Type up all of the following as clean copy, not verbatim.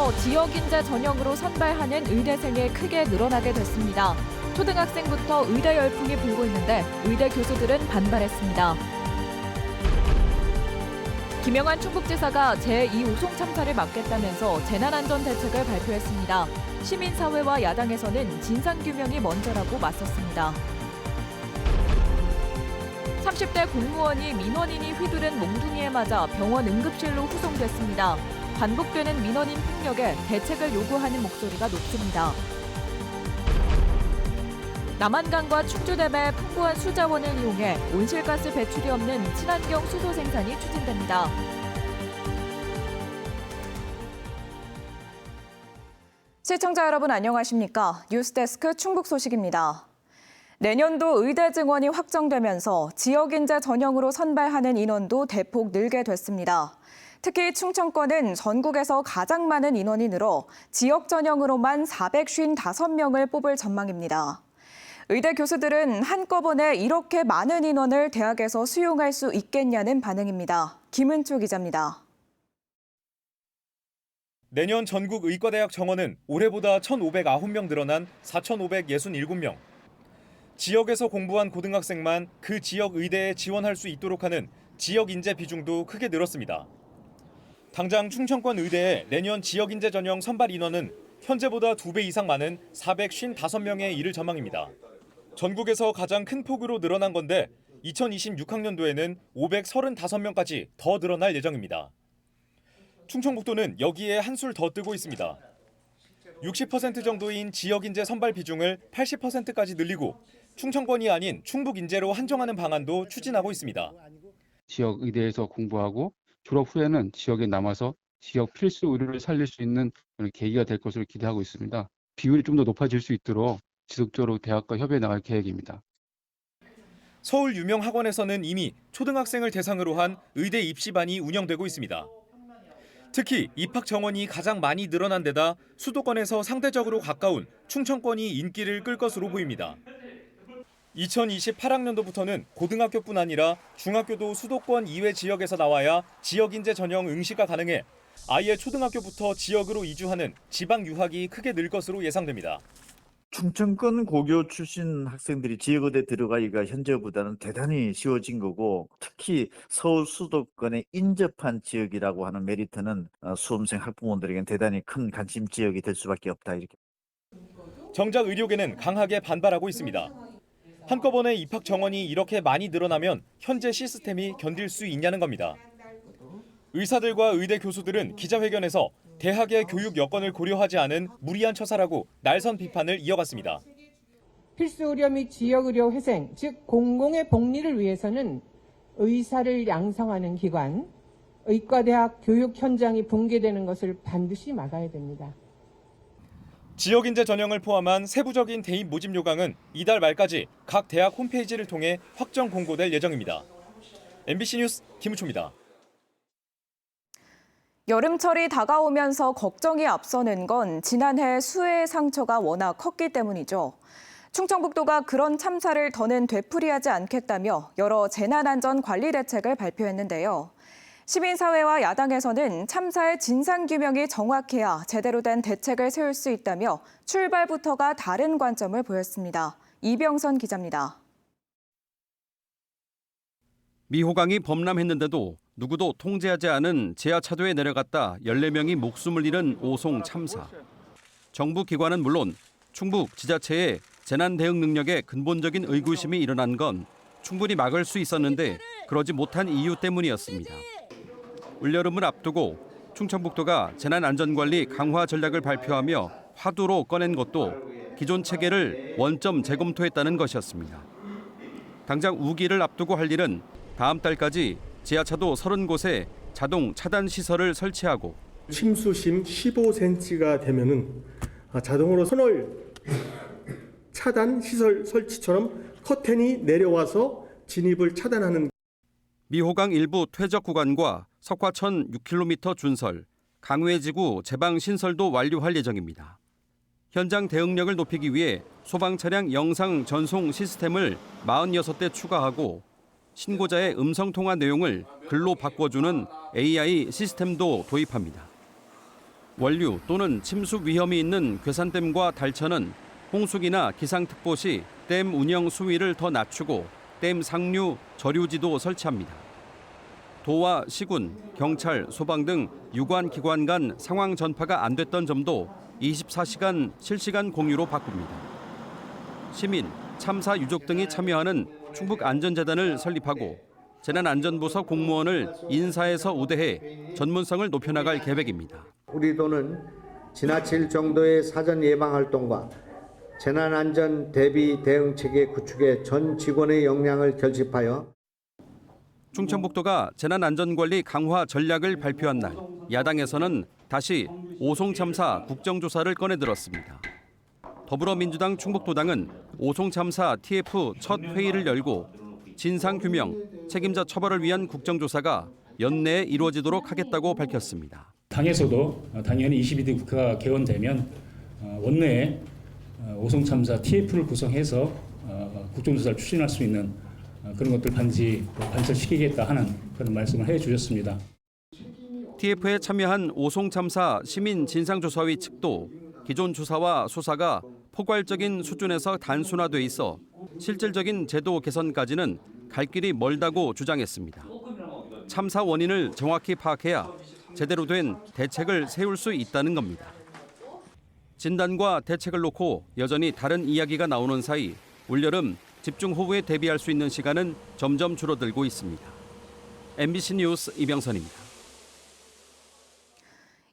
들어 지역 인재 전형으로 선발하는 의대생이 크게 늘어나게 됐습니다. 초등학생부터 의대 열풍이 불고 있는데 의대 교수들은 반발했습니다. 김영환 충북지사가 제2오송 참사를 막겠다면서 재난안전 대책을 발표했습니다. 시민사회와 야당에서는 진상규명이 먼저라고 맞섰습니다. 30대 공무원이 민원인이 휘두른 몽둥이에 맞아 병원 응급실로 후송됐습니다. 반복되는 민원인 폭력에 대책을 요구하는 목소리가 높습니다. 남한강과 충주댐의 풍부한 수자원을 이용해 온실가스 배출이 없는 친환경 수소 생산이 추진됩니다. 시청자 여러분 안녕하십니까? 뉴스데스크 충북 소식입니다. 내년도 의대 증원이 확정되면서 지역 인재 전형으로 선발하는 인원도 대폭 늘게 됐습니다. 특히 충청권은 전국에서 가장 많은 인원이 늘어 지역 전형으로만 455명을 뽑을 전망입니다. 의대 교수들은 한꺼번에 이렇게 많은 인원을 대학에서 수용할 수 있겠냐는 반응입니다. 김은초 기자입니다. 내년 전국 의과대학 정원은 올해보다 1,509명 늘어난 4,567명. 지역에서 공부한 고등학생만 그 지역 의대에 지원할 수 있도록 하는 지역 인재 비중도 크게 늘었습니다. 당장 충청권 의대의 내년 지역 인재 전형 선발 인원은 현재보다 2배 이상 많은 455명에 이를 전망입니다. 전국에서 가장 큰 폭으로 늘어난 건데 2026학년도에는 535명까지 더 늘어날 예정입니다. 충청북도는 여기에 한술 더 뜨고 있습니다. 60% 정도인 지역 인재 선발 비중을 80%까지 늘리고 충청권이 아닌 충북 인재로 한정하는 방안도 추진하고 있습니다. 지역 의대에서 공부하고 졸업 후에는 지역에 남아서 지역 필수 의료를 살릴 수 있는 계기가 될 것으로 기대하고 있습니다. 비율이 좀 더 높아질 수 있도록 지속적으로 대학과 협의해 나갈 계획입니다. 서울 유명 학원에서는 이미 초등학생을 대상으로 한 의대 입시반이 운영되고 있습니다. 특히 입학 정원이 가장 많이 늘어난 데다 수도권에서 상대적으로 가까운 충청권이 인기를 끌 것으로 보입니다. 2028학년도부터는 고등학교뿐 아니라 중학교도 수도권 이외 지역에서 나와야 지역 인재 전형 응시가 가능해 아예 초등학교부터 지역으로 이주하는 지방 유학이 크게 늘 것으로 예상됩니다. 충청권 고교 출신 학생들이 지역의대 들어가기가 현재보다는 대단히 쉬워진 거고 특히 서울 수도권에 인접한 지역이라고 하는 메리트는 수험생 학부모들에게는 대단히 큰 관심 지역이 될 수밖에 없다. 이렇게. 정작 의료계는 강하게 반발하고 있습니다. 한꺼번에 입학 정원이 이렇게 많이 늘어나면 현재 시스템이 견딜 수 있냐는 겁니다. 의사들과 의대 교수들은 기자회견에서 대학의 교육 여건을 고려하지 않은 무리한 처사라고 날선 비판을 이어갔습니다. 필수 의료 및 지역 의료 회생, 즉 공공의 복리를 위해서는 의사를 양성하는 기관, 의과대학 교육 현장이 붕괴되는 것을 반드시 막아야 됩니다. 지역 인재 전형을 포함한 세부적인 대입 모집 요강은 이달 말까지 각 대학 홈페이지를 통해 확정 공고될 예정입니다. MBC 뉴스 김우초입니다. 여름철이 다가오면서 걱정이 앞서는 건 지난해 수해의 상처가 워낙 컸기 때문이죠. 충청북도가 그런 참사를 더는 되풀이하지 않겠다며 여러 재난안전 관리 대책을 발표했는데요. 시민사회와 야당에서는 참사의 진상규명이 정확해야 제대로 된 대책을 세울 수 있다며 출발부터가 다른 관점을 보였습니다. 이병선 기자입니다. 미호강이 범람했는데도 누구도 통제하지 않은 지하차도에 내려갔다 14명이 목숨을 잃은 오송 참사. 정부 기관은 물론 충북 지자체의 재난 대응 능력에 근본적인 의구심이 일어난 건 충분히 막을 수 있었는데 그러지 못한 이유 때문이었습니다. 올여름을 앞두고 충청북도가 재난안전관리 강화 전략을 발표하며 화두로 꺼낸 것도 기존 체계를 원점 재검토했다는 것이었습니다. 당장 우기를 앞두고 할 일은 다음 달까지 지하차도 30곳에 자동 차단 시설을 설치하고 침수심 15cm가 되면은 자동으로 선월 차단 시설 설치처럼 커튼이 내려와서 진입을 차단하는. 미호강 일부 퇴적 구간과 석화천 6km 준설, 강회지구 제방 신설도 완료할 예정입니다. 현장 대응력을 높이기 위해 소방 차량 영상 전송 시스템을 46대 추가하고 신고자의 음성 통화 내용을 글로 바꿔주는 AI 시스템도 도입합니다. 원류 또는 침수 위험이 있는 괴산댐과 달천은 홍수기나 기상특보 시 댐 운영 수위를 더 낮추고 댐 상류 저류지도 설치합니다. 도와 시군, 경찰, 소방 등 유관 기관 간 상황 전파가 안 됐던 점도 24시간 실시간 공유로 바꿉니다. 시민, 참사 유족 등이 참여하는 충북안전재단을 설립하고 재난안전부서 공무원을 인사에서 우대해 전문성을 높여나갈 계획입니다. 우리 도는 지나칠 정도의 사전 예방 활동과 재난안전 대비 대응 체계 구축에 전 직원의 역량을 결집하여 충청북도가 재난안전관리 강화 전략을 발표한 날, 야당에서는 다시 오송 참사 국정조사를 꺼내들었습니다. 더불어민주당 충북도당은 오송 참사 TF 첫 회의를 열고 진상규명, 책임자 처벌을 위한 국정조사가 연내에 이루어지도록 하겠다고 밝혔습니다. 당에서도 당연히 22대 국회가 개원되면 원내에 오송 참사 TF를 구성해서 국정조사를 추진할 수 있는 그런 것들 반드시 관철시키겠다 하는 그런 말씀을 해주셨습니다. TF에 참여한 오송 참사 시민 진상조사위 측도 기존 조사와 수사가 포괄적인 수준에서 단순화돼 있어 실질적인 제도 개선까지는 갈 길이 멀다고 주장했습니다. 참사 원인을 정확히 파악해야 제대로 된 대책을 세울 수 있다는 겁니다. 진단과 대책을 놓고 여전히 다른 이야기가 나오는 사이 올여름 집중호우에 대비할 수 있는 시간은 점점 줄어들고 있습니다. MBC 뉴스 이병선입니다.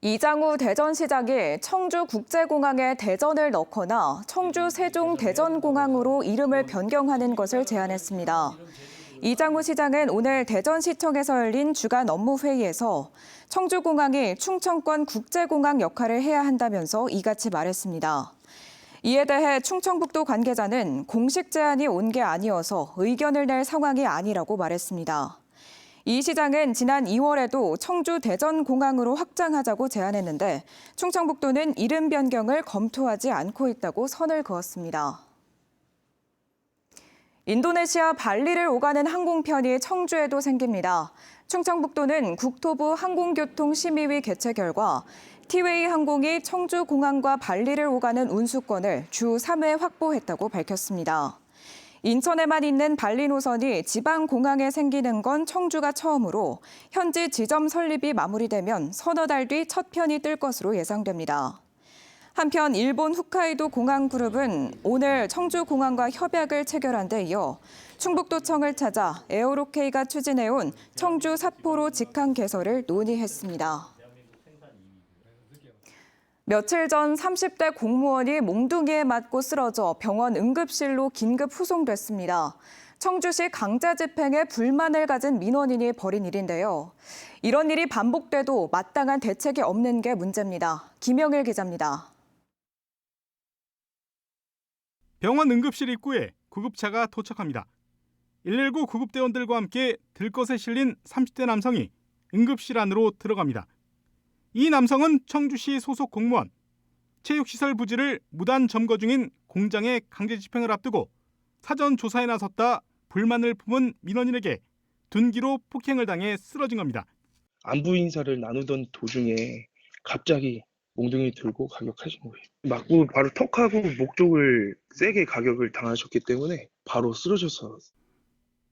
이장우 대전시장이 청주국제공항에 대전을 넣거나 청주 세종대전공항으로 이름을 변경하는 것을 제안했습니다. 이장우 시장은 오늘 대전시청에서 열린 주간 업무회의에서 청주공항이 충청권 국제공항 역할을 해야 한다면서 이같이 말했습니다. 이에 대해 충청북도 관계자는 공식 제안이 온 게 아니어서 의견을 낼 상황이 아니라고 말했습니다. 이 시장은 지난 2월에도 청주 대전공항으로 확장하자고 제안했는데 충청북도는 이름 변경을 검토하지 않고 있다고 선을 그었습니다. 인도네시아 발리를 오가는 항공편이 청주에도 생깁니다. 충청북도는 국토부 항공교통심의위 개최 결과 티웨이 항공이 청주공항과 발리를 오가는 운수권을 주 3회 확보했다고 밝혔습니다. 인천에만 있는 발리 노선이 지방공항에 생기는 건 청주가 처음으로 현지 지점 설립이 마무리되면 서너 달 뒤 첫 편이 뜰 것으로 예상됩니다. 한편 일본 홋카이도 공항그룹은 오늘 청주공항과 협약을 체결한 데 이어 충북도청을 찾아 에어로케이가 추진해온 청주 삿포로 직항 개설을 논의했습니다. 며칠 전 30대 공무원이 몽둥이에 맞고 쓰러져 병원 응급실로 긴급 후송됐습니다. 청주시 강제 집행에 불만을 가진 민원인이 벌인 일인데요. 이런 일이 반복돼도 마땅한 대책이 없는 게 문제입니다. 김영일 기자입니다. 병원 응급실 입구에 구급차가 도착합니다. 119 구급대원들과 함께 들것에 실린 30대 남성이 응급실 안으로 들어갑니다. 이 남성은 청주시 소속 공무원, 체육시설 부지를 무단 점거 중인 공장의 강제 집행을 앞두고 사전 조사에 나섰다 불만을 품은 민원인에게 둔기로 폭행을 당해 쓰러진 겁니다. 안부 인사를 나누던 도중에 갑자기 몽둥이 들고 가격하신 거예요. 맞고 바로 턱하고 목 쪽을 세게 가격을 당하셨기 때문에 바로 쓰러져서.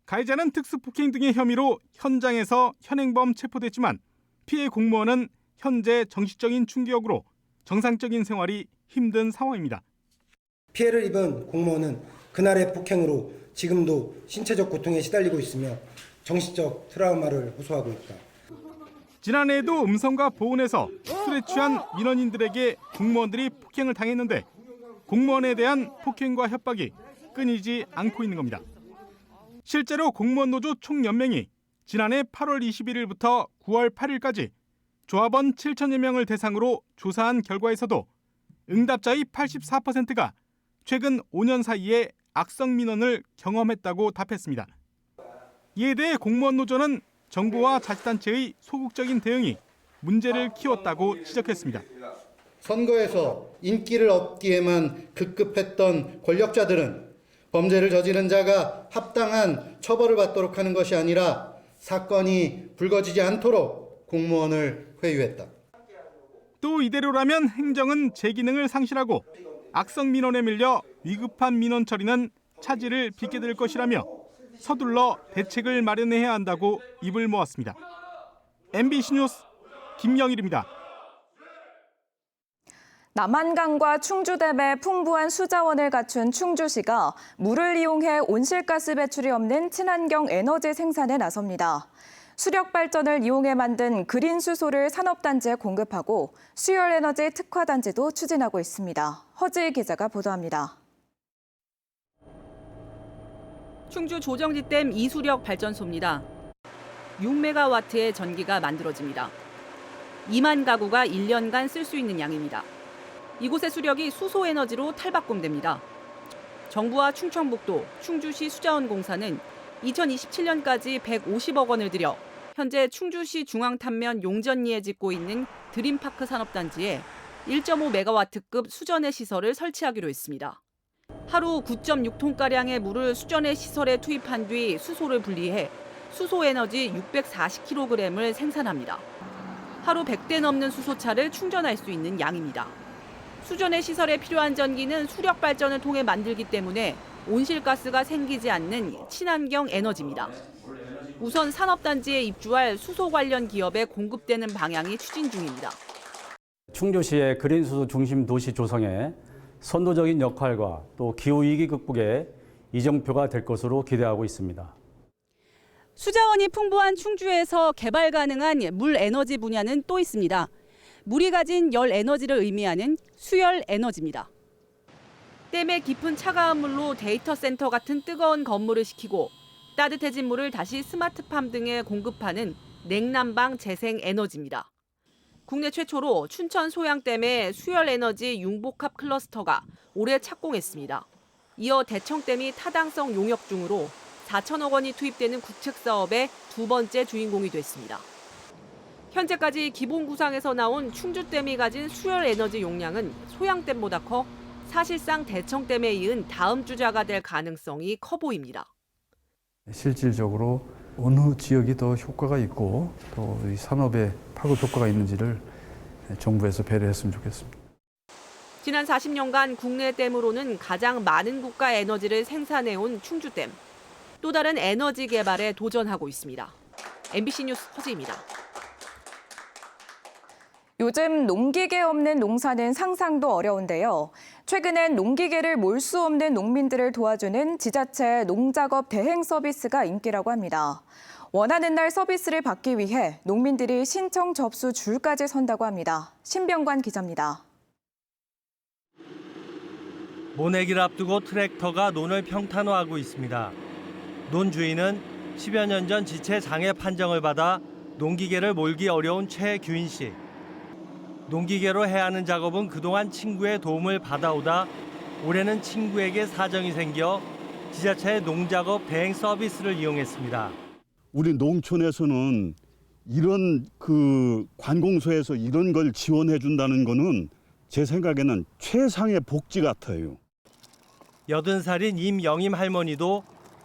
가해자는 특수폭행 등의 혐의로 현장에서 현행범 체포됐지만 피해 공무원은 현재 정신적인 충격으로 정상적인 생활이 힘든 상황입니다. 피해를 입은 공무원은 그날의 폭행으로 지금도 신체적 고통에 시달리고 있으며 정신적 트라우마를 호소하고 있다. 지난해에도 음성과 보훈에서 술에 취한 민원인들에게 공무원들이 폭행을 당했는데 공무원에 대한 폭행과 협박이 끊이지 않고 있는 겁니다. 실제로 공무원 노조 총연맹이 지난해 8월 21일부터 9월 8일까지 조합원 7천여 명을 대상으로 조사한 결과에서도 응답자의 84%가 최근 5년 사이에 악성 민원을 경험했다고 답했습니다. 이에 대해 공무원 노조는 정부와 자치단체의 소극적인 대응이 문제를 키웠다고 지적했습니다. 선거에서 인기를 얻기에만 급급했던 권력자들은 범죄를 저지른 자가 합당한 처벌을 받도록 하는 것이 아니라 사건이 불거지지 않도록 공무원을 회유했다. 또 이대로라면 행정은 제 기능을 상실하고 악성 민원에 밀려 위급한 민원 처리는 차질을 빚게 될 것이라며 서둘러 대책을 마련해야 한다고 입을 모았습니다. MBC 뉴스 김영일입니다. 남한강과 충주댐에 풍부한 수자원을 갖춘 충주시가 물을 이용해 온실가스 배출이 없는 친환경 에너지 생산에 나섭니다. 수력 발전을 이용해 만든 그린 수소를 산업단지에 공급하고 수열에너지 특화단지도 추진하고 있습니다. 허지희 기자가 보도합니다. 충주 조정지댐 이수력 발전소입니다. 6메가와트의 전기가 만들어집니다. 2만 가구가 1년간 쓸 수 있는 양입니다. 이곳의 수력이 수소 에너지로 탈바꿈됩니다. 정부와 충청북도, 충주시 수자원공사는 2027년까지 150억 원을 들여 현재 충주시 중앙탄면 용전리에 짓고 있는 드림파크 산업단지에 1.5메가와트급 수전의 시설을 설치하기로 했습니다. 하루 9.6톤가량의 물을 수전의 시설에 투입한 뒤 수소를 분리해 수소 에너지 640kg을 생산합니다. 하루 100대 넘는 수소차를 충전할 수 있는 양입니다. 수전의 시설에 필요한 전기는 수력 발전을 통해 만들기 때문에 온실가스가 생기지 않는 친환경 에너지입니다. 우선 산업단지에 입주할 수소 관련 기업에 공급되는 방향이 추진 중입니다. 충주시의 그린수소 중심 도시 조성에 선도적인 역할과 또 기후위기 극복에 이정표가 될 것으로 기대하고 있습니다. 수자원이 풍부한 충주에서 개발 가능한 물 에너지 분야는 또 있습니다. 물이 가진 열 에너지를 의미하는 수열 에너지입니다. 댐의 깊은 차가운 물로 데이터 센터 같은 뜨거운 건물을 식히고 따뜻해진 물을 다시 스마트팜 등에 공급하는 냉난방 재생 에너지입니다. 국내 최초로 춘천 소양댐의 수열 에너지 융복합 클러스터가 올해 착공했습니다. 이어 대청댐이 타당성 용역 중으로 4천억 원이 투입되는 구축 사업의 두 번째 주인공이 됐습니다. 현재까지 기본 구상에서 나온 충주댐이 가진 수열 에너지 용량은 소양댐보다 커 사실상 대청댐에 이은 다음 주자가 될 가능성이 커 보입니다. 실질적으로 어느 지역이 더 효과가 있고 또 이 산업에 파급 효과가 있는지를 정부에서 배려했으면 좋겠습니다. 지난 40년간 국내 댐으로는 가장 많은 국가 에너지를 생산해온 충주댐. 또 다른 에너지 개발에 도전하고 있습니다. MBC 뉴스 허지입니다. 요즘 농기계 없는 농사는 상상도 어려운데요. 최근엔 농기계를 몰 수 없는 농민들을 도와주는 지자체 농작업 대행 서비스가 인기라고 합니다. 원하는 날 서비스를 받기 위해 농민들이 신청 접수 줄까지 선다고 합니다. 신병관 기자입니다. 모내기를 앞두고 트랙터가 논을 평탄화하고 있습니다. 논 주인은 10여 년 전 지체 장애 판정을 받아 농기계를 몰기 어려운 최규인 씨. 농기계로 해야 하는 작업은 그동안 친구의 도움을 받아오다 올해는 친구에게 사정이 생겨 지자체의 농작업 대행 서비스를 이용했습니다. 우리 농촌에서는 이런 관공서에서 이런 걸 지원해 준다는 거는 제 생각에는 최상의 복지 같아요. 80살인 임영임 할머니도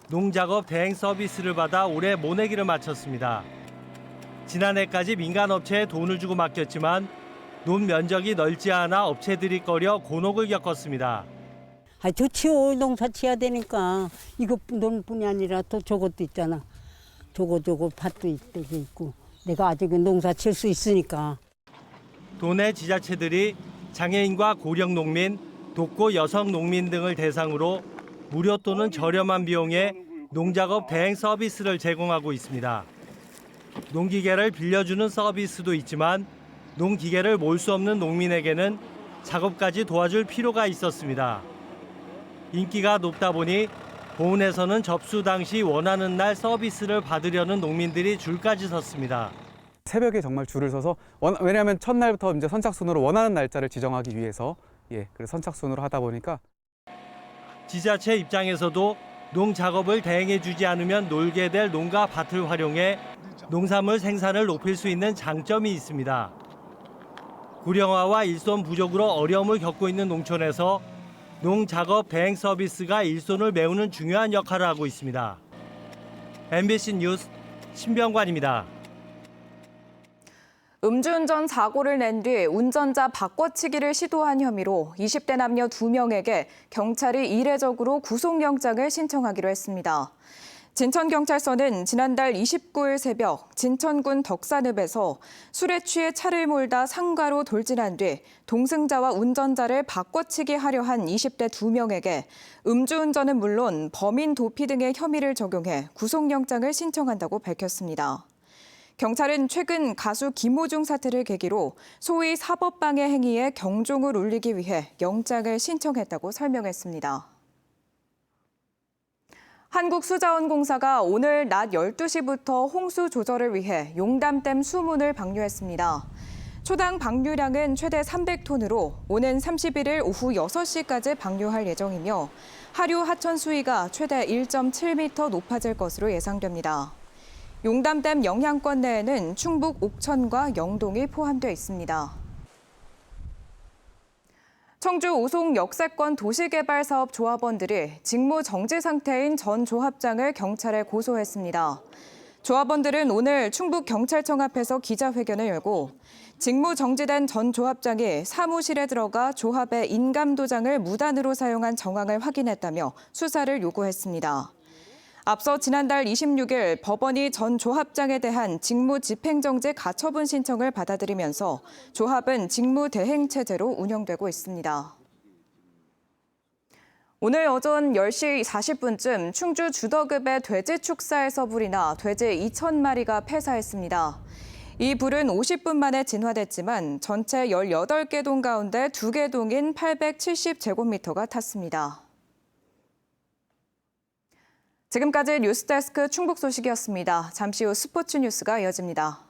농작업 대행 서비스를 받아 올해 모내기를 마쳤습니다. 지난해까지 민간업체에 돈을 주고 맡겼지만 논 면적이 넓지 않아 업체들이 꺼려 곤혹을 겪었습니다. 좋지요. 농사 지어야 되니까. 이것뿐이 아니라 또 저것도 있잖아. 저거 밭도 있고. 내가 아직 농사 칠 수 있으니까. 도내 지자체들이 장애인과 고령 농민, 독거 여성 농민 등을 대상으로 무료 또는 저렴한 비용에 농작업 대행 서비스를 제공하고 있습니다. 농기계를 빌려주는 서비스도 있지만 농기계를 몰 수 없는 농민에게는 작업까지 도와줄 필요가 있었습니다. 인기가 높다 보니 보훈에서는 접수 당시 원하는 날 서비스를 받으려는 농민들이 줄까지 섰습니다. 새벽에 정말 줄을 서서 왜냐하면 첫날부터 이제 선착순으로 원하는 날짜를 지정하기 위해서 그래서 선착순으로 하다 보니까 지자체 입장에서도 농작업을 대행해 주지 않으면 놀게 될 농가 밭을 활용해 농산물 생산을 높일 수 있는 장점이 있습니다. 구령화와 일손 부족으로 어려움을 겪고 있는 농촌에서 농작업 대행 서비스가 일손을 메우는 중요한 역할을 하고 있습니다. MBC 뉴스 신병관입니다. 음주운전 사고를 낸 뒤 운전자 바꿔치기를 시도한 혐의로 20대 남녀 2명에게 경찰이 이례적으로 구속영장을 신청하기로 했습니다. 진천경찰서는 지난달 29일 새벽 진천군 덕산읍에서 술에 취해 차를 몰다 상가로 돌진한 뒤 동승자와 운전자를 바꿔치기 하려 한 20대 2명에게 음주운전은 물론 범인 도피 등의 혐의를 적용해 구속영장을 신청한다고 밝혔습니다. 경찰은 최근 가수 김호중 사태를 계기로 소위 사법방해 행위에 경종을 울리기 위해 영장을 신청했다고 설명했습니다. 한국수자원공사가 오늘 낮 12시부터 홍수 조절을 위해 용담댐 수문을 방류했습니다. 초당 방류량은 최대 300톤으로 오는 31일 오후 6시까지 방류할 예정이며 하류 하천 수위가 최대 1.7m 높아질 것으로 예상됩니다. 용담댐 영향권 내에는 충북 옥천과 영동이 포함되어 있습니다. 청주 오송 역세권 도시개발사업 조합원들이 직무 정지 상태인 전 조합장을 경찰에 고소했습니다. 조합원들은 오늘 충북경찰청 앞에서 기자회견을 열고 직무 정지된 전 조합장이 사무실에 들어가 조합의 인감도장을 무단으로 사용한 정황을 확인했다며 수사를 요구했습니다. 앞서 지난달 26일 법원이 전 조합장에 대한 직무 집행정지 가처분 신청을 받아들이면서 조합은 직무 대행 체제로 운영되고 있습니다. 오늘 오전 10시 40분쯤 충주 주덕읍의 돼지 축사에서 불이 나 돼지 2,000마리가 폐사했습니다. 이 불은 50분 만에 진화됐지만 전체 18개 동 가운데 2개 동인 870제곱미터가 탔습니다. 지금까지 뉴스데스크 충북 소식이었습니다. 잠시 후 스포츠 뉴스가 이어집니다.